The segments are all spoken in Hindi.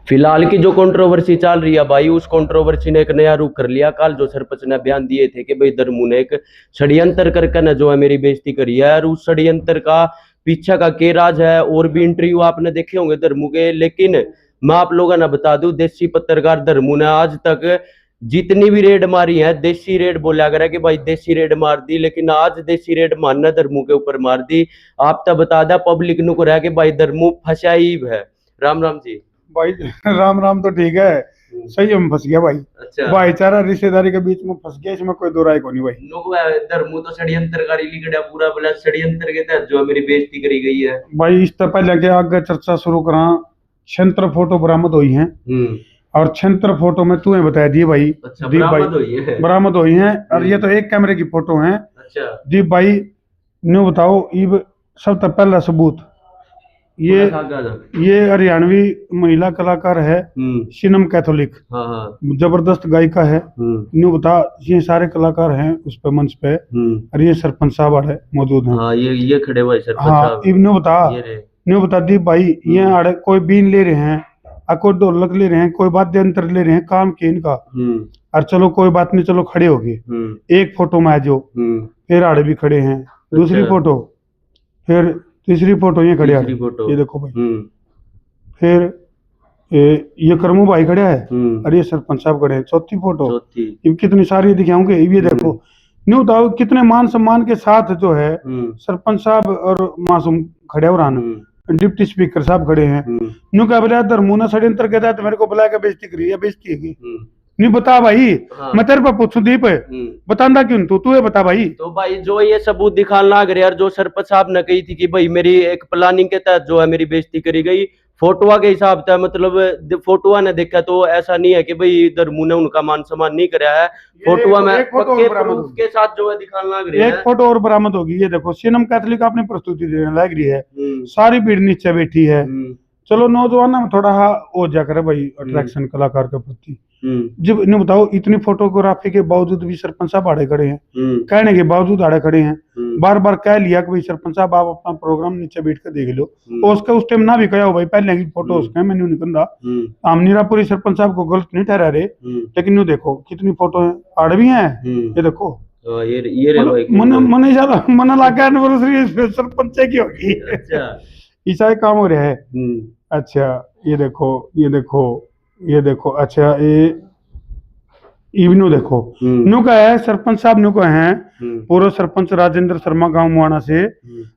फिलहाल की जो कंट्रोवर्सी चल रही है भाई, उस कंट्रोवर्सी ने एक नया रूप कर लिया। कल जो सरपंच ने बयान दिए थे कि भाई दरमू ने एक षड्यंत्र करके न जो है मेरी बेइज्जती करी है, और उस षड्यंत्र का पीछे का के राज है। और भी इंटरव्यू आपने देखे होंगे धर्मू के, लेकिन मैं आप लोगों ने बता दूं, देसी पत्रकार धर्मू ने आज तक जितनी भी रेड मारी है, देसी रेड बोला करा कि भाई देसी रेड मार दी, लेकिन आज देसी रेड मारना धर्मू के ऊपर मार दी। आप तो बता दा पब्लिक नु को रह के भाई धर्मू फंसा ही है। राम राम जी भाई। राम राम तो ठीक है, सही में फंस गया भाई। अच्छा भाईचारा रिश्तेदारी के बीच में फंस गया, इसमें कोई दो राय को नहीं भाई। लोग धर्मू तो षड्यंत्रकारी लिखड़ा पूरा बोला, षड्यंत्र के तहत जो है मेरी बेइज्जती करी गई है। भाई इस तो पहले के आगे चर्चा शुरू करा। छंत्र फोटो बरामद हुई हैं और छंत्र फोटो में तूने बता दिए भाई। अच्छा, दीप भाई बरामद हुई है। बरामद हुई हैं और ये तो एक कैमरे की फोटो है। अच्छा दीप भाई न्यू बताओ, ये सबसे पहला सबूत ये हरियाणवी महिला कलाकार है, सीनम कैथोलिक। हाँ हाँ जबरदस्त गायिका है। न्यू बता, ये सारे कलाकार हैं उस पे मंच पे, और ये सरपंच साहब है मौजूद हैं। हाँ, ये खड़े हुए सरपंच हाँ साहब। न्यू बता, न्यू बता दीप भाई, ये आड़े कोई बीन ले रहे हैं और कोई ढोलक ले रहे हैं, कोई वाद्य यंत्र ले रहे हैं, काम के इनका। और चलो कोई बात नहीं, चलो खड़े हो गए एक फोटो में जो, फिर आड़े भी खड़े हैं दूसरी फोटो, फिर तीसरी फोटो ये खड़े हैं, ये देखो भाई। फिर ये करमू भाई खड़े है और ये सरपंच साहब खड़े हैं, चौथी फोटो। ये कितनी सारी दिखाऊंगे, ये देखो। न्यू बताओ कितने मान सम्मान के साथ जो है सरपंच साहब और मासूम खड़े हो रहा, डिप्टी स्पीकर साहब खड़े हैं। न्यू क्या बोला, धर्मू ने षड्यंत्र कहता है तो मेरे को बुला के बेइज्जती करी है, बेइज्जती है। नहीं बता भाई। हाँ। मैं तेरे पर पूछूं दीप, बतांदा क्यों तू ये बता भाई। तो भाई जो ये सबूत दिखाने लग रहे, और जो सरपंच साहब ने कही थी कि भाई मेरी एक प्लानिंग के तहत जो है मेरी बेइज्जती करी गई, फोटोआ के हिसाब से, मतलब फोटोआ ने देखा तो ऐसा नहीं है कि भाई धर्मू ने उनका मान सम्मान नहीं कराया है। फोटोआ में पक्के प्रूफ के साथ जो है दिखाने लग रही है। एक फोटो और बरामद होगी, ये देखो सीनम कैथोलिक अपनी प्रस्तुति देने लग रही है, सारी भीड़ नीचे बैठी है। चलो नौजवान में थोड़ा हो जा करे भाई अट्रैक्शन कलाकार के प्रति। जब इन्हें बताओ, इतनी फोटोग्राफी के बावजूद भी सरपंच साहब आड़े खड़े हैं, कहने के बावजूद आड़े खड़े हैं। बार बार कह लिया कि भाई सरपंच साहब आप अपना प्रोग्राम नीचे बैठ कर देख लो, और उसके उस टाइम ना भी कहा हो भाई, पहले की फोटो उसके मैंने निकल रहा। हम नीरापुरी सरपंच साहब को गलत नहीं ठहरा रहे, लेकिन यू देखो कितनी फोटो है, आड़े भी है, ये देखो। मन ज्यादा मन लगा एनिवर्सरी सरपंच की होगी। अच्छा ऐसा ही काम हो रहा है। अच्छा ये देखो, ये देखो, ये देखो। अच्छा ये इवनू देखो, नु का है सरपंच साहब नु का है पूर्व सरपंच राजेंद्र शर्मा गांव मुआना से।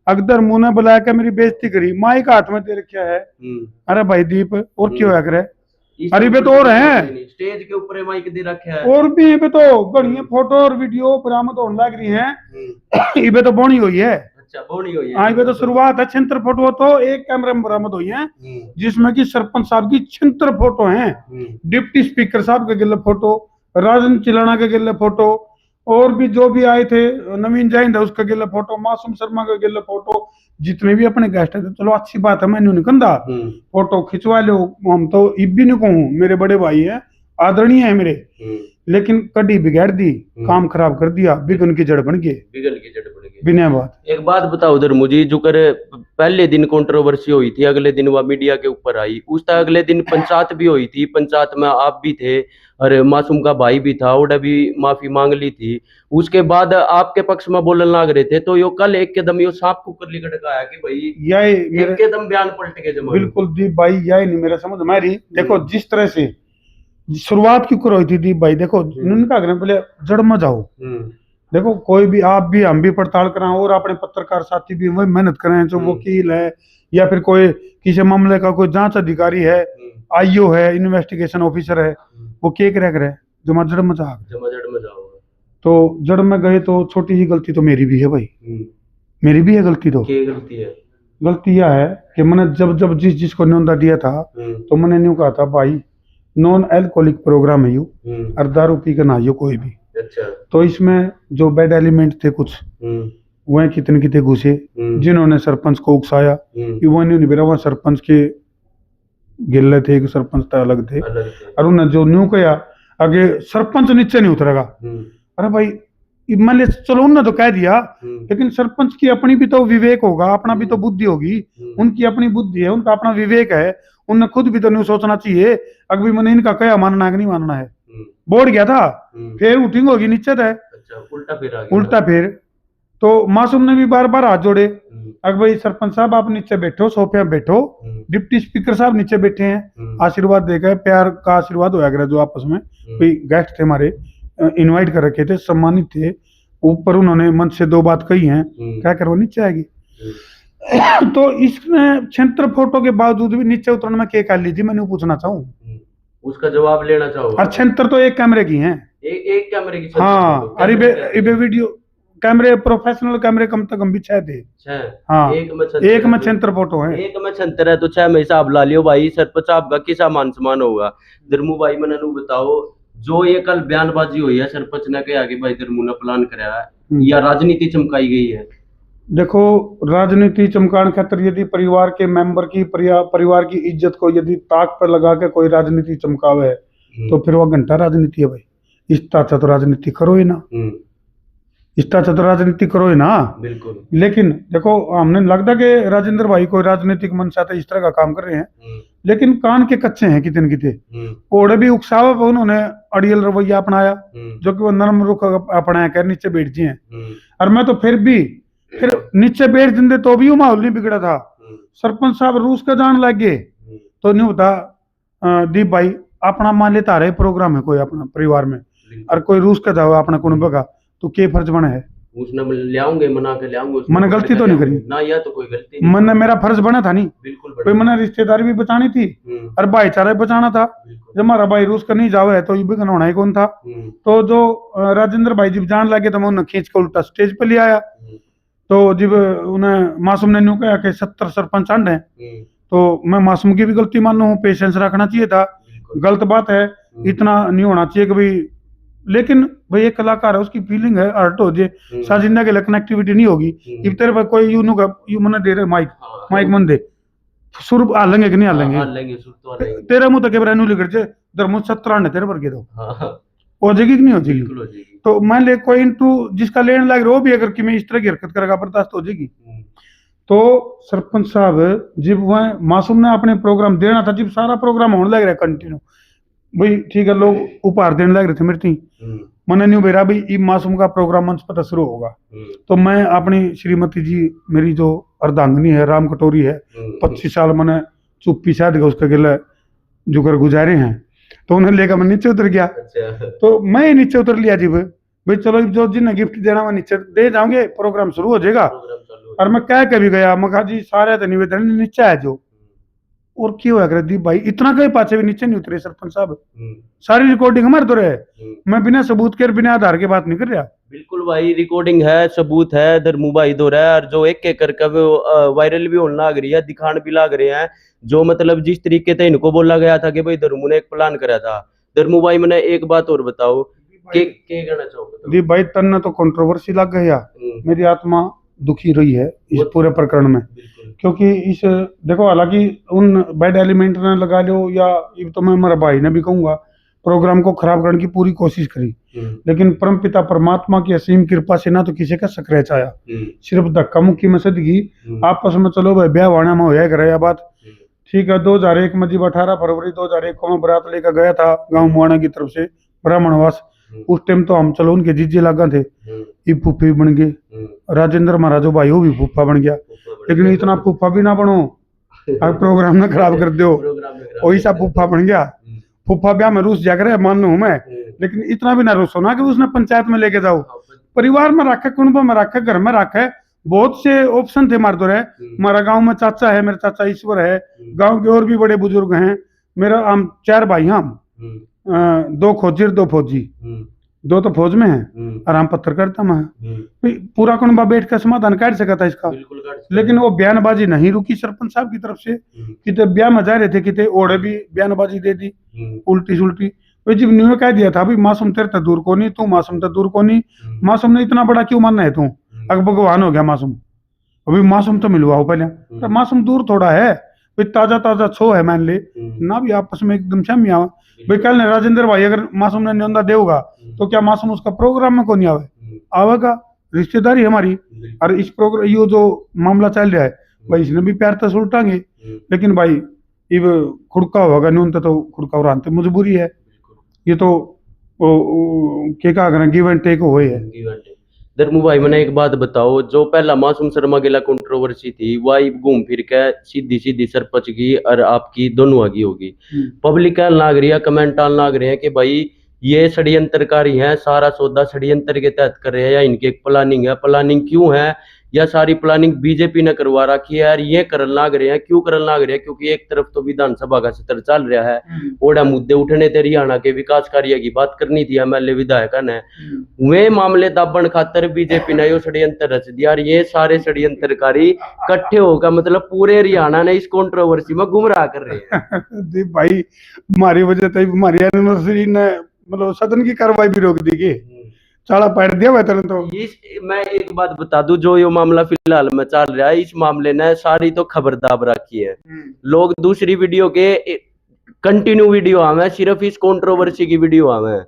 अगदर मुंह ने बुलाया के मेरी बेइज्जती करी, माइक हाथ में दे रखा है। अरे भाई दीप और क्यों है करे, अरे बे तो और है स्टेज के ऊपर माइक दे रखा है, और भी ये तो बढ़िया फोटो और वीडियो बरामद होने लग रही है। ये तो बोनी हुई है। अच्छा बोनी हुई है। हाँ ये तो शुरुआत है, छंत्र फोटो तो एक कैमरे में बरामद हुई है, जिसमें कि सरपंच साहब की छंत्र फोटो है, डिप्टी स्पीकर साहब के गिल्ले फोटो, राजन चिलाना के गिल्ले फोटो, और भी जो भी आए थे, नवीन जैन है उसका गिल्ले फोटो, मासूम शर्मा का गिल्ले फोटो, जितने भी अपने गेस्ट थे। चलो अच्छी बात है, मैंने निकंदा फोटो खिंचवा लो, हम तो इब भी नहीं कहूँ, मेरे बड़े भाई है, आदरणीय है मेरे, लेकिन कड़ी बिगाड़ दी, काम खराब कर दिया, बिगन की जड़ बन गए, बिना बात। एक बात बताओ उधर मुझे, जो कर पहले दिन कंट्रोवर्सी हुई थी, अगले दिन वह मीडिया के ऊपर आई, उस तक अगले दिन पंचायत भी हुई थी, पंचायत में आप भी थे और मासूम का भाई भी था, उड़ा भी माफी मांग ली थी। उसके बाद आपके पक्ष में बोलने लग रहे थे, तो यो कल एक कदम यो सांप कुकर लिकट का आया कि भाई यही एक कदम बयान पलट के जमा। बिल्कुल दीप भाई, यही नहीं मेरा समझ मेरी। देखो जिस तरह से शुरुआत क्यों करो थी दीप भाई, देखो उनका पहले जड़ में जाओ। देखो कोई भी, आप भी हम भी पड़ताल कराएं, और अपने पत्रकार साथी भी वही मेहनत करें, जो वकील है या फिर कोई किसी मामले का कोई जांच अधिकारी है, आईओ है, इन्वेस्टिगेशन ऑफिसर है, वो क्या करे, जमा जड़ में जाओ। तो जड़ में गए तो छोटी सी गलती तो मेरी भी है भाई, मेरी भी है गलती। तो क्या गलती है? गलती यह है कि मैंने जब जिसको न्योंदा दिया था, तो मैंने न्यू कहा था भाई नॉन एल्कोहलिक प्रोग्राम है यू, और दारू पी कर ना आइयो कोई भी। अच्छा। तो इसमें जो बैड एलिमेंट थे कुछ, वह कितने घुसे, जिन्होंने सरपंच को उकसाया, वो नहीं बेरा, वह सरपंच के गिल्ले थे, सरपंच तो अलग थे, और उन्हें जो न्यू किया आगे सरपंच नीचे नहीं उतरेगा। अरे भाई मान चलो उन्होंने तो कह दिया, लेकिन सरपंच की अपनी भी तो विवेक होगा, अपना भी तो बुद्धि होगी, उनकी अपनी बुद्धि है, उनका अपना विवेक है, उन्हें खुद भी तो नहीं सोचना चाहिए अभी मैंने इनका क्या मानना है कि नहीं मानना है। बोर्ड गया था, फिर उठिंग होगी नीचे था, अच्छा उल्टा फिर आ गया। उल्टा फिर तो मासूम ने भी बार बार हाथ जोड़े, अगर भाई सरपंच साहब आप नीचे बैठो, सोफे में बैठो, डिप्टी स्पीकर साहब नीचे बैठे हैं, आशीर्वाद देकर प्यार का आशीर्वाद होया करे जो आपस में, कोई गेस्ट थे हमारे इनवाइट कर रखे थे, सम्मानित थे, ऊपर उन्होंने मन से दो बात कही है, क्या करो नीचे आएगी। तो इसमें 76 फोटो के बावजूद भी नीचे उतरने में क्या कर लीजिए, मैंने पूछना चाहूँ, उसका जवाब लेना चाहूँ। और 76 तो एक कैमरे की हैं, एक कैमरे की। हाँ अरे इबे वीडियो कैमरे प्रोफेशनल कैमरे कम से कम भी 6 थे। हाँ एक में 76 फोटो है, एक में 76 है तो 6 में हिसाब ला लियो भाई। सरपंच आपका किसा मान सम्मान होगा। धर्मू भाई मैंने बताओ, जो ये कल बयानबाजी हुई है सरपंच ने कहा कि भाई धर्मू ने प्लान कराया है या राजनीति चमकाई गई है। देखो राजनीति चमकाने खातिर यदि परिवार के मेंबर की परिवार की इज्जत को यदि ताक पर लगा के कोई राजनीति चमकावे तो फिर वह घंटा राजनीति है भाई। इस्ता तो राजनीति करो ही ना, इस्ता तो राजनीति करो ही ना, बिल्कुल। लेकिन देखो हमने लगता कि राजेंद्र भाई कोई राजनीतिक मंशा से इस तरह का काम कर रहे हैं, लेकिन कान के कच्चे हैं कितने कितने। ओढ़े भी उकसावा पर उन्होंने अड़ियल रवैया अपनाया, जो कि वो नरम रुख अपनाया कर नीचे बैठ जी हैं। और मैं तो फिर नीचे बैठ देंदे तो भी वो माहौल नहीं बिगड़ा था। सरपंच साहब रूस का जान लग गए तो नहीं होता। दीप भाई अपना मान लेता रहे प्रोग्राम है कोई अपना परिवार में, और कोई रूस का जाओ अपना कुनबा का, तो क्या फर्ज बना है उसने ले मना के ले आऊंगे, मैंने गलती तो नहीं करी ना, या तो कोई गलती नहीं, मैंने मेरा फर्ज बना था नहीं, बिल्कुल कोई मैंने रिश्तेदारी भी बचानी थी और भाईचारा भी बचाना था। जब हमारा भाई रूस का नहीं जाओ है तो ये भी होना ही कौन था। तो जो राजेंद्र भाई जब जान लगे तो मैं उन्हें खींच के उल्टा स्टेज पे ले आया। तो जब उन्हें मासूम ने न्यू कहा कि 70 सरपंच अंड है, तो मैं मासूम की भी गलती मान लूँ, पेशेंस रखना चाहिए था, गलत बात है, इतना नहीं होना चाहिए कि भाई। लेकिन भाई एक कलाकार है, उसकी फीलिंग है, हर्ट हो जाए, सारी जिंदगी के कनेक्टिविटी नहीं होगी। इब तेरे पर कोई यू मने दे रहे माइक मन दे सुर हालेंगे कि नहीं हालेंगे, तेरे मुंह तक रेनू लिखट जे धर्मो 70 ने तेरे पर के दो हो जाएगी कि नहीं हो जाएगी। तो मान ले कोई इंटू जिसका लेने लग रहा वो भी अगर कि मैं इस तरह की हरकत करेगा बर्दाश्त हो जाएगी। तो सरपंच साहब जब वह मासूम ने अपने प्रोग्राम देना था, जब सारा प्रोग्राम होने लग रहा है कंटिन्यू, भाई ठीक है लोग उपहार देने लग रहे थे मेरे, मैंने नहीं बेरा भाई मासूम का प्रोग्राम मंच पर शुरू होगा। तो मैं अपनी श्रीमती जी मेरी जो अर्धांगनी है राम कटोरी है, 25 साल मैंने चुप्पी शायद उसके गिले जुकर गुजारे हैं, तो उन्हें लेकर मैं नीचे उतर गया। तो मैं ही नीचे उतर लिया जी भाई चलो जो जिन्हें गिफ्ट देना मैं नीचे दे जाऊंगे, प्रोग्राम शुरू हो जाएगा। और मैं कह के भी गया, मैं कहा जी सारे तो निवेदन नीचे है जो, और क्यों हुआ कर दीप भाई इतना कहीं पाछे भी नीचे नहीं उतरे सरपंच साहब, सारी रिकॉर्डिंग हमारे तो रहे, मैं बिना सबूत के बिना आधार के बात नहीं कर रहा। बिल्कुल भाई रिकॉर्डिंग है, सबूत है, धर्मू भाई दो रहा है, और जो एक एक करके वायरल भी होने लग रही है, दिखाने भी लग रहे हैं, जो मतलब जिस तरीके से इनको बोला गया था कि भाई धर्मू ने एक प्लान करा था। धर्मू भाई मैंने एक बात और बताओ के कहना चाहूंगा दीप भाई तन्ना तो कंट्रोवर्सी लग गया, मेरी आत्मा दुखी रही है इस पूरे प्रकरण में, क्योंकि इस देखो हालांकि उन बैड एलिमेंट ने लगा लो या ये तो मैं मेरा भाई ने भी कहूंगा प्रोग्राम को खराब करने की पूरी कोशिश करी, लेकिन परमपिता परमात्मा की असीम कृपा से ना तो किसी का स्क्रैच आया, सिर्फ धक्का मुक्की में सदगी आपस में चलो भाई ब्याह वाणा में होया करे बात ठीक है। 2001 में जब 18 फरवरी 2001 को मैं बारात लेकर गया था गाँव मुआना की तरफ से ब्राह्मणवास, उस टाइम तो हम चलो उनके जीजे लागा थे, ये फूफे बन गए, राजेंद्र महाराजो भाई वो भी फूफा बन गया, लेकिन इतना फूफा भी ना बनो आप प्रोग्राम ना खराब कर दो, वही सा फूफा बन गया। फूफा ब्याह में रूस जाकर मान लू मैं, लेकिन इतना भी ना रूसो ना कि उसने पंचायत में लेके जाओ, परिवार में रखे, कुनबा में रखे, घर में रखे, बहुत से ऑप्शन थे हमारे तो रहे। हमारा गांव में चाचा है, मेरा चाचा ईश्वर है, गांव के और भी बड़े बुजुर्ग हैं, मेरा हम 4 भाई, हम 2 खोजी 2 फौजी, 2 तो फौज में है और हम पत्रकारिता में है। पूरा कुनबा बैठ कर समाधान काट सका था इसका, लेकिन वो बयानबाजी नहीं रुकी सरपंच साहब की तरफ से, कितने ब्याह में जा रहे थे, कितने ओढ़े भी बयानबाजी दे दी उल्टी सुल्टी। जब न्यू कह दिया था भाई मासूम तेरे तो दूर को नहीं, तू मासूम तो दूर को नहीं, मासूम ने इतना बड़ा क्यों मानना है तू, अगर भगवान हो गया मासूम, अभी मासूम तो मिलवाओ पहले, तो मासूम दूर थोड़ा है भाई, ताजा ताजा छो है मान ले ना भी आपस में एकदम शामी आवा भाई। कल ने राजेंद्र भाई अगर मासूम ने न्योंदा देगा तो क्या मासूम उसका प्रोग्राम में को नहीं आवेगा, रिश्तेदारी हमारी। और इस प्रोग्राम ये जो मामला चल रहा है भाई इसने भी प्यार तो सुलटांगे, लेकिन भाई इब खुड़का होगा नहीं तो खुड़का और मजबूरी है। ये तो के का करें, गिव एंड टेक हुए है। धर्मू भाई मैंने एक बात बताओ, जो पहला मासूम शर्मा गिला कंट्रोवर्सी थी वही घूम फिर के सीधी सीधी सरपंच की और आपकी दोनों की होगी। पब्लिक कहने लाग रही है, कमेंट आने लाग रहे हैं कि भाई ये षड्यंत्रकारी हैं, सारा सौदा षड्यंत्र के तहत कर रहे हैं, या इनकी एक प्लानिंग है। प्लानिंग क्यों है, या सारी प्लानिंग बीजेपी ने करवा रखी है यार, ये करन लाग रहे हैं। क्यों करन लाग रहे हैं? क्योंकि एक तरफ तो विधानसभा का सत्र चल रहा है, ओड़ा मुद्दे उठने थे, हरियाणा के विकास कार्य की बात करनी थी एमएलए विधायक ने, वे मामले दाबन खातर बीजेपी ने यो षड्यंत्र रच दिया। और ये सारे षड्यंत्रकारी इकट्ठे होकर मतलब पूरे हरियाणा ने इस कंट्रोवर्सी में गुमराह कर रहे हैं। जी भाई, हमारी वजह से हमारी यूनिवर्सिटी ने मतलब सदन की कार्रवाई भी रोक दी गई, चाला पैर दिया वेतन। तो मैं एक बात बता दूं, जो ये मामला फिलहाल में चल रहा है, इस मामले ने सारी तो खबर दाब रखी है। लोग दूसरी वीडियो के कंटिन्यू वीडियो आवे, सिर्फ इस कंट्रोवर्सी की वीडियो आवे।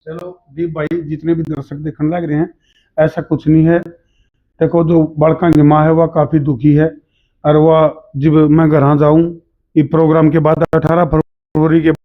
चलो जी भाई, जितने भी दर्शक देखने लग रहे हैं, ऐसा कुछ नहीं है। देखो, जो बड़का की माँ है वह काफी दुखी है, और वह जब मैं घर जाऊं इस प्रोग्राम के बाद 18 फरवरी के